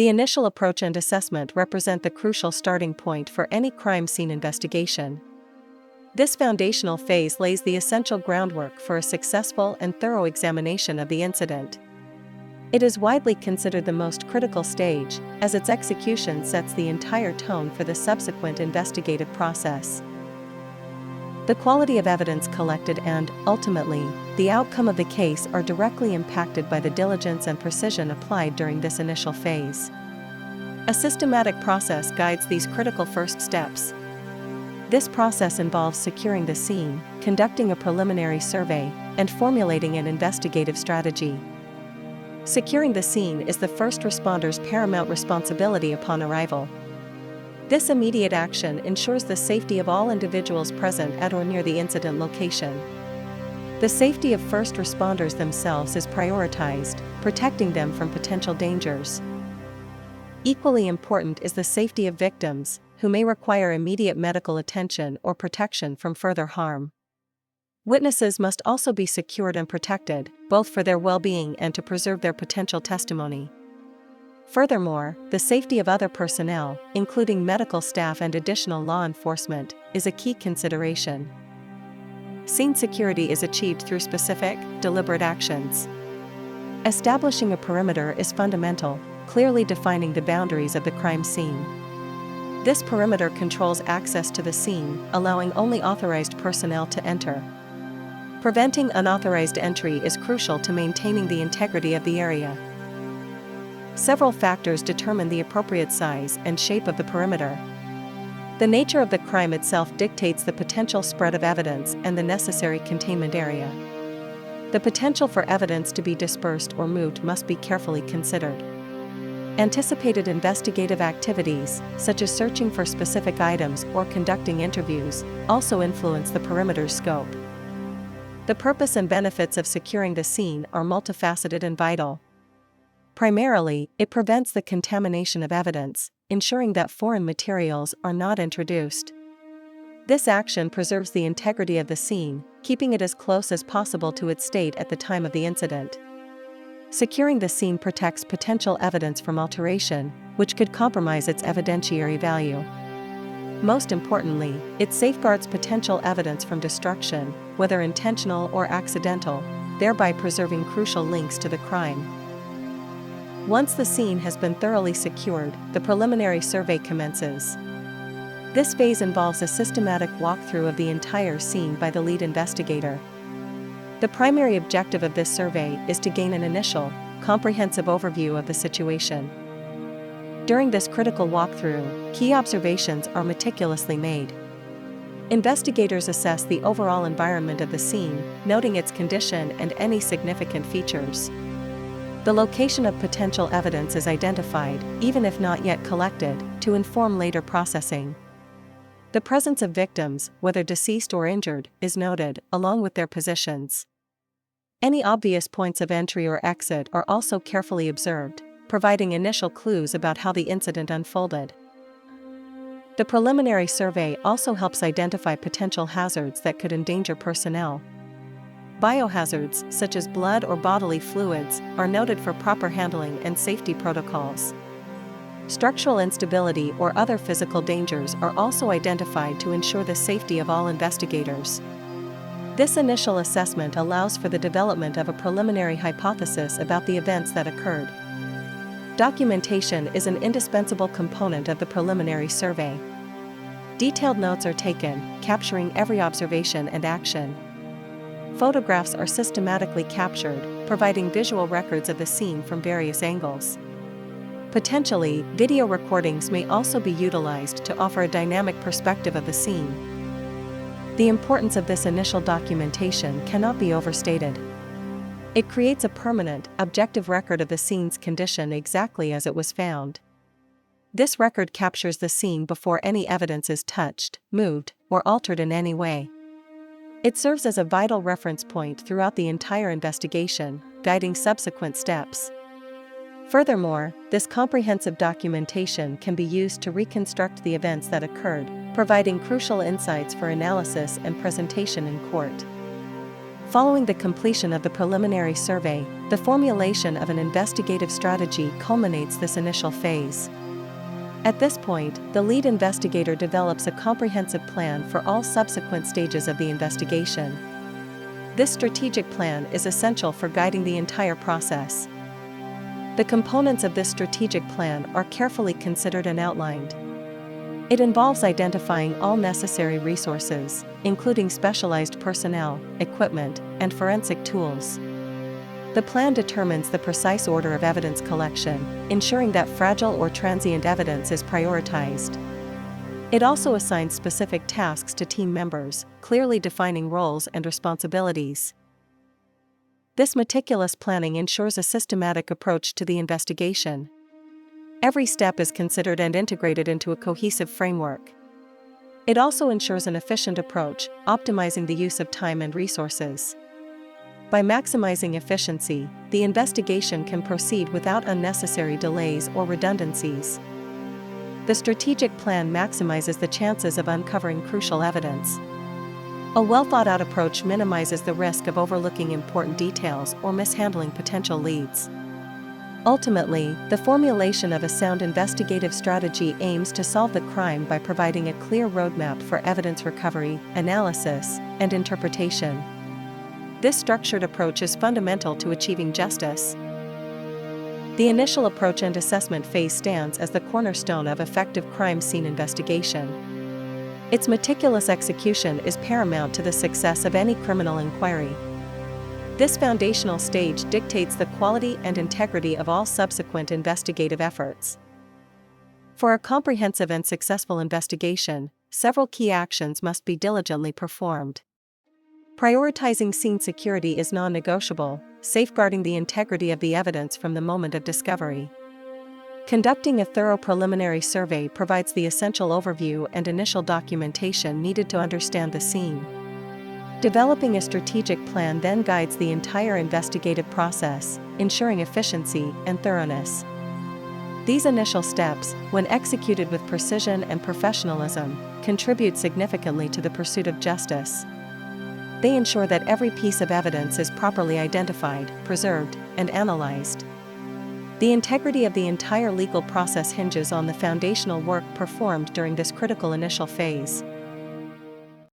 The initial approach and assessment represent the crucial starting point for any crime scene investigation. This foundational phase lays the essential groundwork for a successful and thorough examination of the incident. It is widely considered the most critical stage, as its execution sets the entire tone for the subsequent investigative process. The quality of evidence collected and, ultimately, the outcome of the case are directly impacted by the diligence and precision applied during this initial phase. A systematic process guides these critical first steps. This process involves securing the scene, conducting a preliminary survey, and formulating an investigative strategy. Securing the scene is the first responder's paramount responsibility upon arrival. This immediate action ensures the safety of all individuals present at or near the incident location. The safety of first responders themselves is prioritized, protecting them from potential dangers. Equally important is the safety of victims, who may require immediate medical attention or protection from further harm. Witnesses must also be secured and protected, both for their well-being and to preserve their potential testimony. Furthermore, the safety of other personnel, including medical staff and additional law enforcement, is a key consideration. Scene security is achieved through specific, deliberate actions. Establishing a perimeter is fundamental, clearly defining the boundaries of the crime scene. This perimeter controls access to the scene, allowing only authorized personnel to enter. Preventing unauthorized entry is crucial to maintaining the integrity of the area. Several factors determine the appropriate size and shape of the perimeter. The nature of the crime itself dictates the potential spread of evidence and the necessary containment area. The potential for evidence to be dispersed or moved must be carefully considered. Anticipated investigative activities, such as searching for specific items or conducting interviews, also influence the perimeter's scope. The purpose and benefits of securing the scene are multifaceted and vital. Primarily, it prevents the contamination of evidence, ensuring that foreign materials are not introduced. This action preserves the integrity of the scene, keeping it as close as possible to its state at the time of the incident. Securing the scene protects potential evidence from alteration, which could compromise its evidentiary value. Most importantly, it safeguards potential evidence from destruction, whether intentional or accidental, thereby preserving crucial links to the crime. Once the scene has been thoroughly secured, the preliminary survey commences. This phase involves a systematic walkthrough of the entire scene by the lead investigator. The primary objective of this survey is to gain an initial, comprehensive overview of the situation. During this critical walkthrough, key observations are meticulously made. Investigators assess the overall environment of the scene, noting its condition and any significant features. The location of potential evidence is identified, even if not yet collected, to inform later processing. The presence of victims, whether deceased or injured, is noted, along with their positions. Any obvious points of entry or exit are also carefully observed, providing initial clues about how the incident unfolded. The preliminary survey also helps identify potential hazards that could endanger personnel. Biohazards, such as blood or bodily fluids, are noted for proper handling and safety protocols. Structural instability or other physical dangers are also identified to ensure the safety of all investigators. This initial assessment allows for the development of a preliminary hypothesis about the events that occurred. Documentation is an indispensable component of the preliminary survey. Detailed notes are taken, capturing every observation and action. Photographs are systematically captured, providing visual records of the scene from various angles. Potentially, video recordings may also be utilized to offer a dynamic perspective of the scene. The importance of this initial documentation cannot be overstated. It creates a permanent, objective record of the scene's condition exactly as it was found. This record captures the scene before any evidence is touched, moved, or altered in any way. It serves as a vital reference point throughout the entire investigation, guiding subsequent steps. Furthermore, this comprehensive documentation can be used to reconstruct the events that occurred, providing crucial insights for analysis and presentation in court. Following the completion of the preliminary survey, the formulation of an investigative strategy culminates this initial phase. At this point, the lead investigator develops a comprehensive plan for all subsequent stages of the investigation. This strategic plan is essential for guiding the entire process. The components of this strategic plan are carefully considered and outlined. It involves identifying all necessary resources, including specialized personnel, equipment, and forensic tools. The plan determines the precise order of evidence collection, ensuring that fragile or transient evidence is prioritized. It also assigns specific tasks to team members, clearly defining roles and responsibilities. This meticulous planning ensures a systematic approach to the investigation. Every step is considered and integrated into a cohesive framework. It also ensures an efficient approach, optimizing the use of time and resources. By maximizing efficiency, the investigation can proceed without unnecessary delays or redundancies. The strategic plan maximizes the chances of uncovering crucial evidence. A well-thought-out approach minimizes the risk of overlooking important details or mishandling potential leads. Ultimately, the formulation of a sound investigative strategy aims to solve the crime by providing a clear roadmap for evidence recovery, analysis, and interpretation. This structured approach is fundamental to achieving justice. The initial approach and assessment phase stands as the cornerstone of effective crime scene investigation. Its meticulous execution is paramount to the success of any criminal inquiry. This foundational stage dictates the quality and integrity of all subsequent investigative efforts. For a comprehensive and successful investigation, several key actions must be diligently performed. Prioritizing scene security is non-negotiable, safeguarding the integrity of the evidence from the moment of discovery. Conducting a thorough preliminary survey provides the essential overview and initial documentation needed to understand the scene. Developing a strategic plan then guides the entire investigative process, ensuring efficiency and thoroughness. These initial steps, when executed with precision and professionalism, contribute significantly to the pursuit of justice. They ensure that every piece of evidence is properly identified, preserved, and analyzed. The integrity of the entire legal process hinges on the foundational work performed during this critical initial phase.